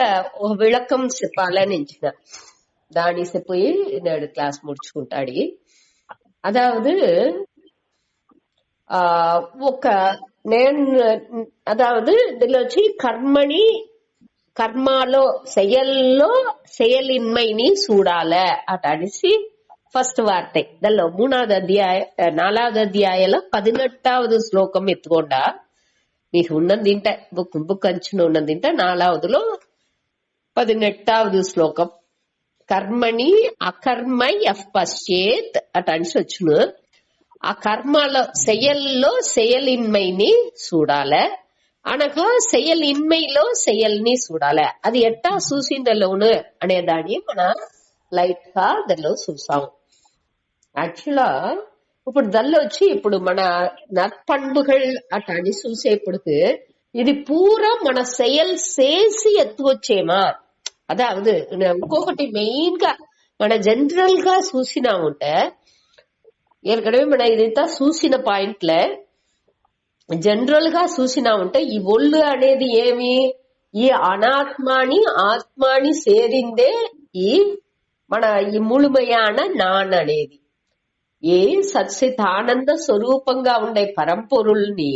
ఒక విళకం చెప్పాలని ఎంచిన దాని చెప్పి నేను క్లాస్ ముడుచుకుంటాడు. அதாவது ఒక నేను అదావదు இதுல వచ్చి కర్మలో செயலின்மைని చూడాల అటడిసి ఫస్ట్ వార్த்தை దానిలో 4வது అధ్యాయంలో 18வது శ్లోకం ఎత్తుకోండా మీకు ఉన్నదింట బుక్ అంచున ఉన్నదింట 4వదిలో 18வது శ్లోకం కర్మణి అకర్మై పశ్చేత్ అటడిసి వచ్చును. ఆ కర్మలో செயலின்மைని చూడాల అనగా செயலின்மைలో செயల్ని చూడాలి. అది ఎట్టా చూసిందలోను అనే దాన్ని మన లైట్ గా దానిలో చూసాం. యాక్చువల్గా ఇప్పుడు దానిలో వచ్చి ఇప్పుడు మన నற்பண்புகள் అటని చూసేప్పటికి ఇది పూరా మన செயல் చేసి ఎత్తుకొచ్చేమా. అదావదు ఇంకొకటి మెయిన్ గా మన జనరల్ గా చూసినా ఉంటే ఏற்கனவே మన ఇదంతా చూసిన పాయింట్లే జనరల్ గా చూసినా ఉంటే ఈ ఒళ్ళు అనేది ఏమి ఈ అనాత్మాని ఆత్మాని సేరిందే ఈ మన ఈ ముழுமையான నాన్ అనేది. ఏ సత్సిత్ ఆనంద స్వరూపంగా ఉండే పరంపొరుల్ని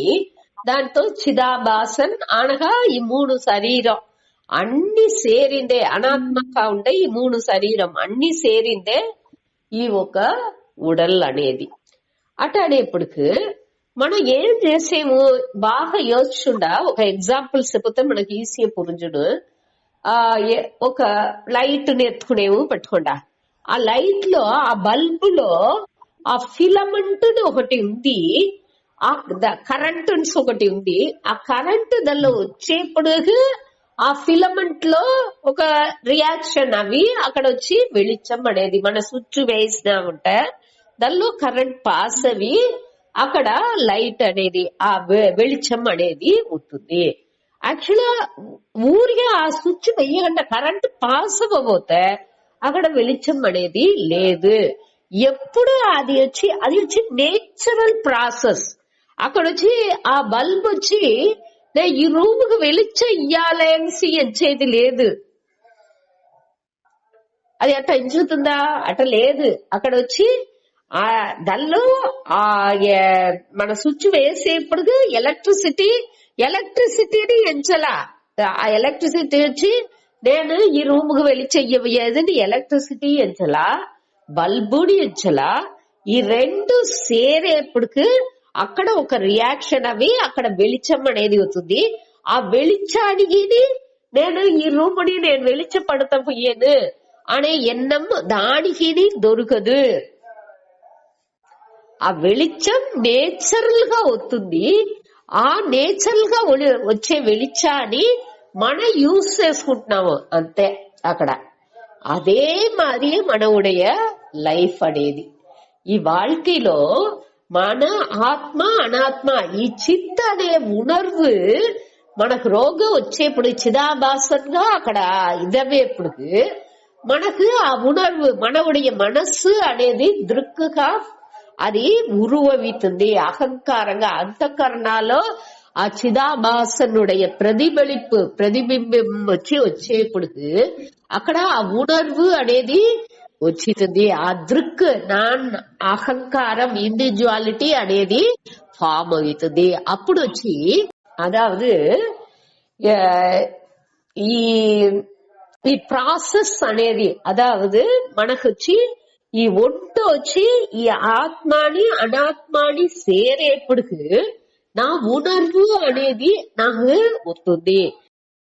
దాంతో చిదాభాసన్ అనగా ఈ 3 శరీరం అన్ని సేరిందే అనాత్మగా ఉండే ఈ 3 శరీరం అన్ని సేరిందే ఈ ఒక ఉడల్ అనేది. అట అనేప్పటికి మనం ఏం చేసేము బాగా యోచించుండా ఒక ఎగ్జాంపుల్ చెప్తే మనకి ఈజీగా పురుంజుడు. ఒక లైట్ ని ఎత్తుకునేము పెట్టుకుండా ఆ లైట్ లో ఆ బల్బ్ లో ఆ ఫిలమెంట్ ఒకటి ఉంది, ఆ కరెంట్ ఒకటి ఉంది. ఆ కరెంట్ దానిలో వచ్చేప్పుడు ఆ ఫిలమెంట్ లో ఒక రియాక్షన్ అవి అక్కడ వచ్చి వెలిచం అనేది మన స్విచ్ వేసినా ఉంటే దానిలో కరెంట్ పాస్ అవి అక్కడ లైట్ అనేది ఆ వెలిచం అనేది ఉంటుంది. యాక్చువల్గా ఊరిగా ఆ స్విచ్ వెయ్యకుండా కరెంట్ పాస్ అవ్వబోతే అక్కడ వెలిచం అనేది లేదు. ఎప్పుడు అది వచ్చి నేచురల్ ప్రాసెస్. అక్కడ వచ్చి ఆ బల్బ్ వచ్చి ఈ రూమ్ కు వెలిచం ఇయ్యాలనేసి ఎంచేది లేదు. అది అట్ట ఎంచుతుందా? అట్ట లేదు. అక్కడ వచ్చి ఆ దానిలో ఆ మన స్విచ్ వేసేప్పుడు ఎలక్ట్రిసిటీని ఎంచలా. ఆ ఎలక్ట్రిసిటీ వచ్చి నేను ఈ రూమ్ కు వెళ్ళి చెయ్యబోయేది ఎలక్ట్రిసిటీ ఎంచలా, బల్బుని ఎంచలా. ఈ రెండు సేరేప్పటికి అక్కడ ఒక రియాక్షన్ అవి అక్కడ వెలిచం అనేది అవుతుంది. ఆ వెలిచానికి నేను ఈ రూముని నేను వెలిచ పడతా పోయేను అనే ఎన్నం దానికి దొరకదు. ఆ వెలిచం నేచురల్ గా వస్తుంది. ఆ నేచురల్ గా వచ్చే వెలిచాన్ని మనం యూజ్ చేసుకుంటున్నాము అంతే. అక్కడ అదే మాది మనవుடைய లైఫ్ అనేది. ఈ வாழ்க்கைలో మన ఆత్మ అనాత్మ ఈ చిత్త అనే ఉణర్వు మనకు రోగం వచ్చేప్పుడు చిదాభాసంగా అక్కడ ఇదవేప్పుడు మనకు ఆ ఉణర్వు మనవుடைய మనస్సు అనేది దృక్కుగా అది ఉరువవితుంది. అహంకారంగా అంతఃకరణలో ఆ చిదాభాసనుடைய ప్రతిబింబం వచ్చేప్పుడు అక్కడ ఆ ఉణర్వు అనేది వచ్చింది. ఆ దృక్ నాన్ అహంకారం ఇండివిజువాలిటీ అనేది ఫామ్ అవుతుంది. అప్పుడు వచ్చి అదావదు ఈ ప్రాసెస్ అనేది అదావదు మనకు వచ్చి ఈ ఒంట వచ్చి ఈ ఆత్మాని అనాత్మాని సేరేప్పటికి నా ఉణర్వు అనేది నాకు వస్తుంది.